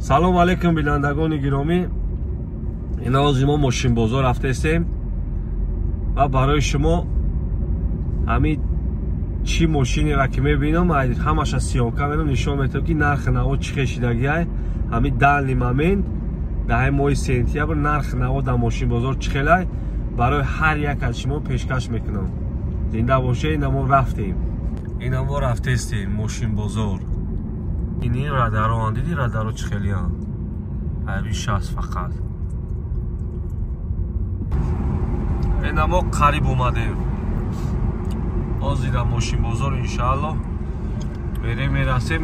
салом алейкум бинандагони гиромӣ. Инавози мо мошинбозор рафтаестем ва барои шумо ҳамин чӣ мошинеро ки мебинам ҳамаша сиёмка мерам нишон метавам ки нархи наво чӣ хелшидагиай ҳамин данли момент даҳаи моҳи сентябр нархи наво дар мошинбозор чӣ хелай барои ҳар як аз шумо пешкаш мекунам. Зинда бошед. Ина мо рафтем. Ина мо рафтаестем мошинбозор. Ини радаро диди радаро чӣ хелиян ҳаби 60 фақат. Ина мо қариб омадем. Озира мошинбозор иншаалло мерасем.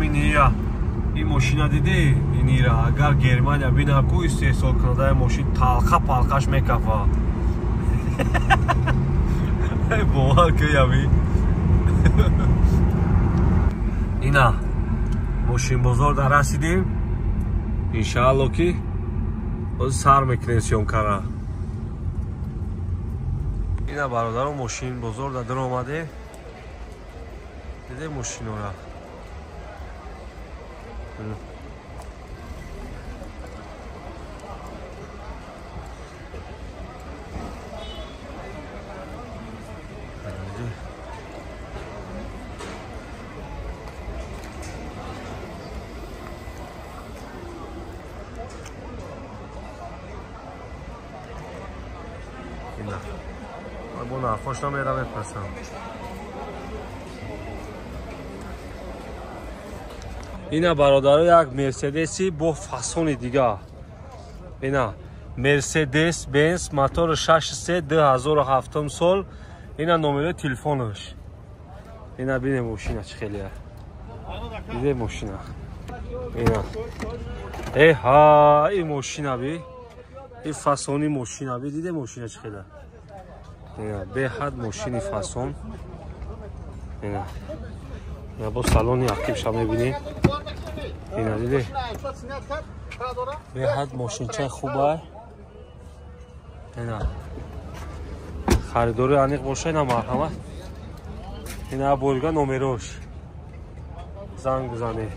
ин мошина диде инира агар Германия бинаку истеҳсол кунандаи мошин талқа палқаш мекафа. бовар кӯяви ина мошинбозор дар расидем. иншаалло ки оз сар мекунем сиёмкара. ина бародаро мошинбозор дар дар омаде диде мошинора. бо нархош намера мепарсам. ина бародаро як мерседеси бо фасони дига. ина мерседес бенз мотори 6 2007 сол. ина номери телефонаш. ина бине мошина чӣ хелия. биде мошина. ина эҳа ин мошина би. ин фасони мошина би диде мошина чӣ хелия. ина беҳад мошини фасон. ина бо салони активша мебинем. ина диде беҳад мошинчаи хубай. ина харидори аниқ боша. ина марҳамат. ина болга номерош занг бизане.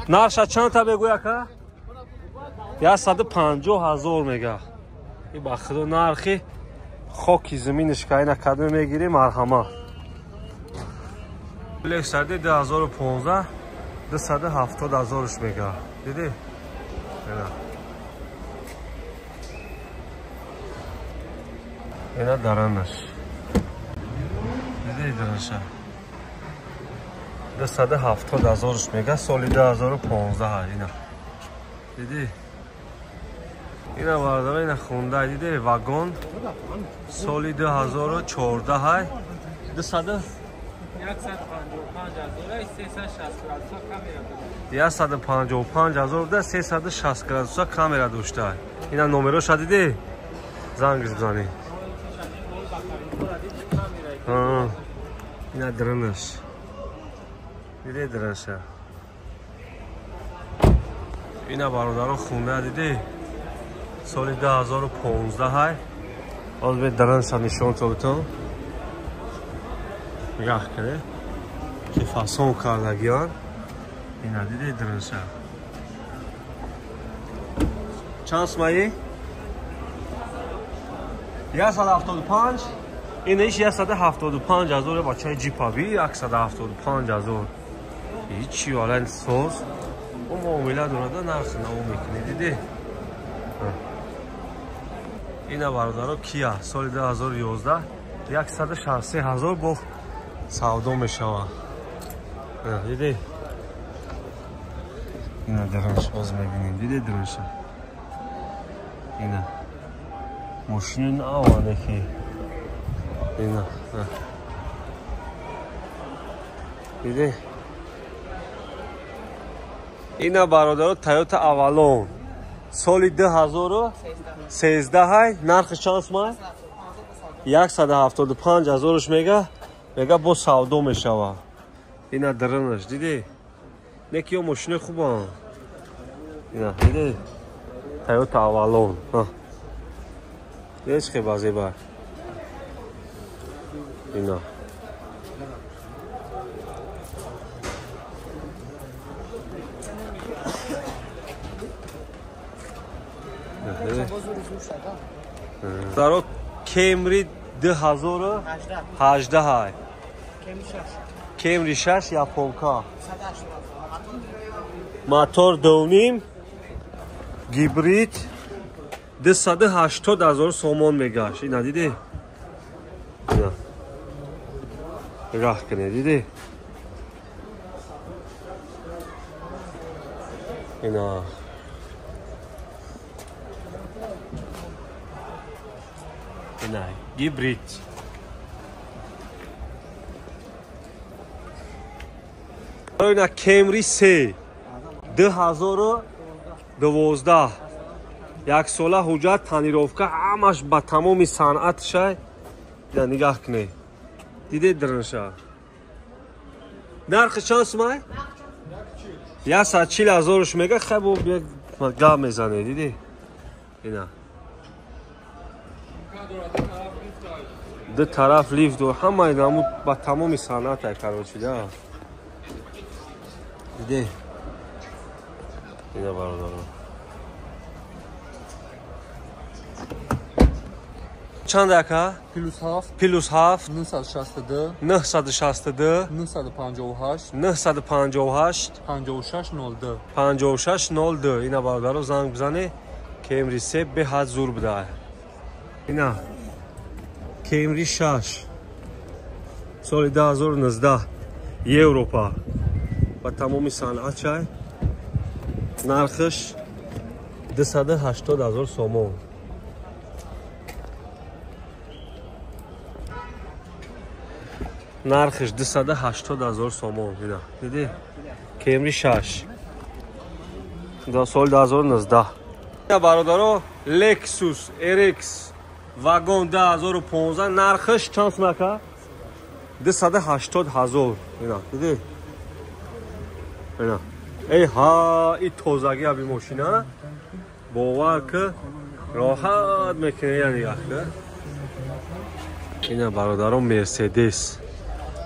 нарша чанда мегӯя ка 150,000 мега. и ба худо нархи хоки заминиш ка ина кадом мегири марҳамат. лексади 2015 270,000 мега. диди ина даранаш. диди дараша 270,000 мега соли 2015 ина. диди ина вардара ина хундай диде вагон соли 2014 ҳай 155,000 градуса камера дошта. ина номероша диде занг бизанӣ. ина дрнаш диде драша. ина бародаро хунда диде соли 2015 ҳай. оз бе дранша нишон тобитон ях каде ки фасон кардагиан. ина диде дранша чанд сумаи 175. ина иш 175,000 бачаи ҷипаби 175,000. ҳичи валан соз бо муомила дорада нархи наво мекунӣ диде. ина бародаро кия соли 2011 163,000 бо савдо мешавад. диде ина дранш боз мебинем. диде дранша ина мошини наване ки ина диде ина бародаро Toyota Avalon соли 2013 ҳай. нархи чанд сумай 175,000 мега бо савдо мешавад. ина дранаш диде некиё мошини хубан. ина диде Toyota Avalon ечхе базеба. ина даро Camry 2018 Camry 6 японка мотор довним гибрид 280,000 сомон мегаш. Ина диди? Ина. Нигоҳ кунед, диди? Ина. Ина, гибрид. Ина Camry 3 2012 як сола ҳуҷҷат танировка ҳамаш ба тамоми санъатша нигоҳ кунед. Дидед дранша? нархи чанд сумай? 140,000 мега хабо гап мезанед, диди? Ина. Ду тараф лифт ду ҳама инаму ба тамоми санъата короче да. Диди? Ина бародаро. چند اکا؟ پلوس هفت 962 962 958 958 5602 5602 اینا برادرو زنگ بزنه کیمری 3 به حد زور بده. اینا کیمری 6 سال 2019 یوروپا با تمامی صنعت چای نرخش 280,000 سومون. нархиш 280,000 сомон. Дида, диди? Camry 6. Да сол 2019. Я бародаро Lexus RX вагон 2015 нархиш чанд сумака? 280,000. Ина, диди? Ина. Эй ха, и тозаги аби машина. бовар ки роҳат мекунад яни яхта. Ина бародаро Mercedes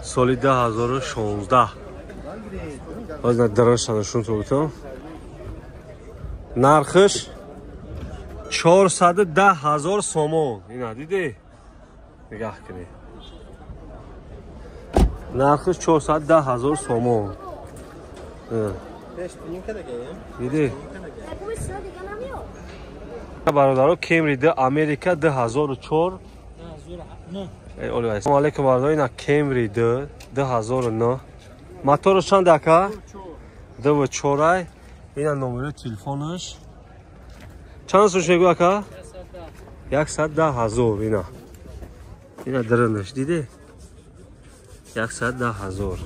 соли 2016 озна дарашана шунто бутам нархиш 410,000 сомон. Ина диди? нигоҳ кунед. нархиш 410,000 сомон. диди? бародаро Camry de America 2004 Assalomu alaykum bardoy, ina Camry 2009 мотор чанд ака? 2.4 ина номери телефонаш чанд сум мегӯ ака? 110,000 ина. Ина дранаш диди? 110,000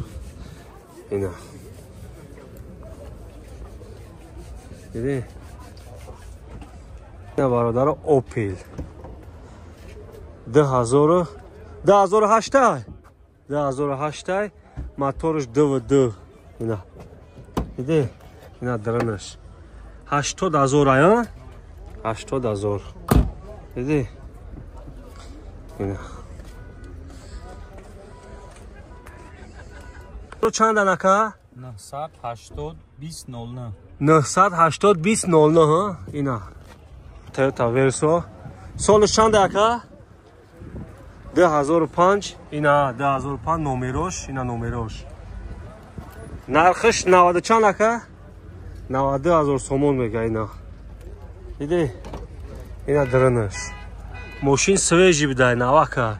ина. диди? ина бародаро Opel 2008 моторш ДВД. Ина. Диди? Ина дранаш 80,000 ая? 80,000. Диди? Ина. чанд анака? 980 2000 980 2000 ина. Toyota Verso. Соли чанд ака? 2005 ина 2005 номерош, ина номерош. нархиш 90 чанд ака? 90,000 сомон мега ина. диди? ина дранаш. мошин свежи бидай навака.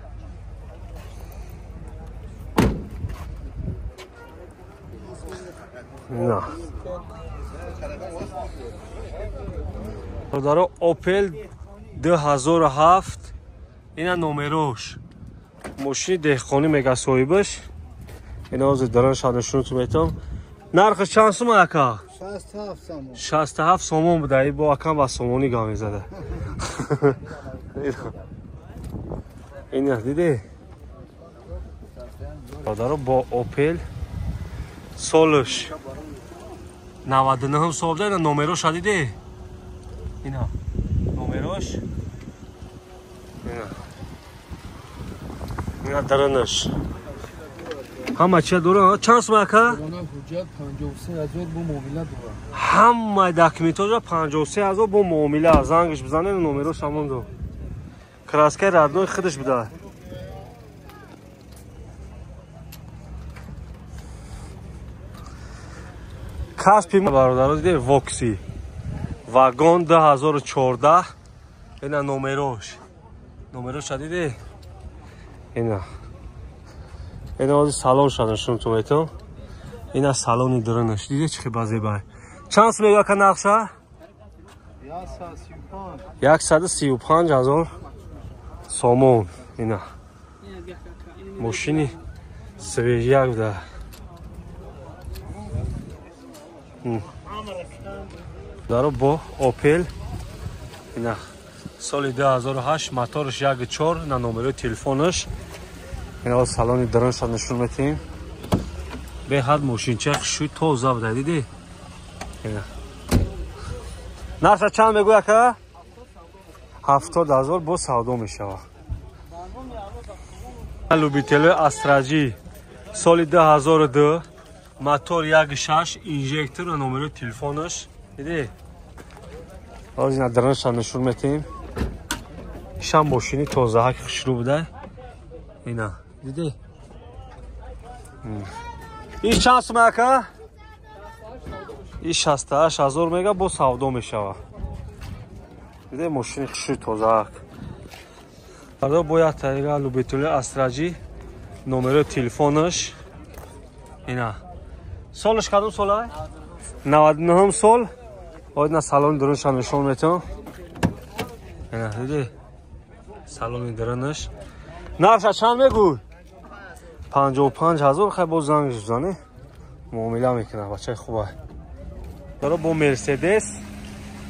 ина. даро Opel 2007 ина номерош. мошини деҳқонӣ мега соҳибаш. ина ҳозир даран шадашунуту метам. нархиш чанд сум ака? 67 сомон буда. бо акам ба сомонӣ гап мезада. ина диди? даро бо Opel солиш 99 сол буда. ина номерош диди? ина номерош. ина. ина даранаш. همه چی داره. چند سوم اکا؟ حجت 53000 با معامله داره. همه داکیومنتاژ 53000 با معامله. زنگش بزنه نمرش همون دو. کراسکه ردنوی خودش بده. کاسپی برادران دیده وکسی واگن 2014 اینا نمرش دیده اینا از سالن شدنشون تو میتون اینا سالنی درنش دیده چه بازی بای چند میگه که نقشه 135,000 سومون اینا ماشینی سویجیک بوده داره با اوپل اینا سال 2008 موتورش 1.4 اینا نمره تلفنش اینا سالن درنش نشون میدیم به حد ماشین چه شوی توزه بوده دیدی اینا نقشه چند میگوید که 70,000 با سودا میشه لوبیتل استراجی سال 2002 موتور 1.6 اینژکتور و نمره تلفنش دیدی از اینا درنش نشون میدیم شام ماشینی توزه ها که شروع بوده اینا دیدی این چند سومه که این 68,000 میگه با سودا میشه دیدی ماشینی شروع توزه ها فردا باید تایگه لوبیتول استراجی نمره تلفنش اینا سالش کدوم ساله 99 سال اینا سالن درنش نشون میدم اینا دیدی سالن درنش نقشه چند میگوی 55,000 خیلی با زنگش بزنی معامله میکنه بچه خوبه داره با مرسدس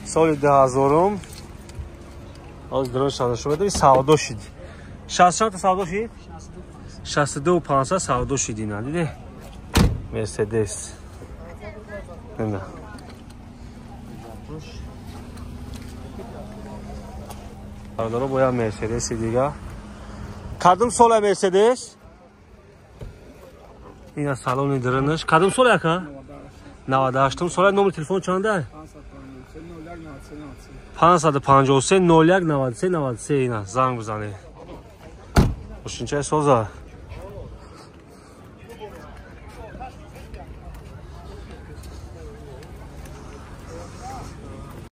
سال 2000 از درنش نشون میدم سودا شد 60 تا سودا شد 62 و 500 سودا شد اینا دیدی مرسدس اینا داره باید مرسدس دیگه کدوم سال مرسدس اینا سالن درنش کدوم سال که 98 سال نمره تلفن چنده 553 01 93 93 اینا زنگ بزنید ماشین چه سازه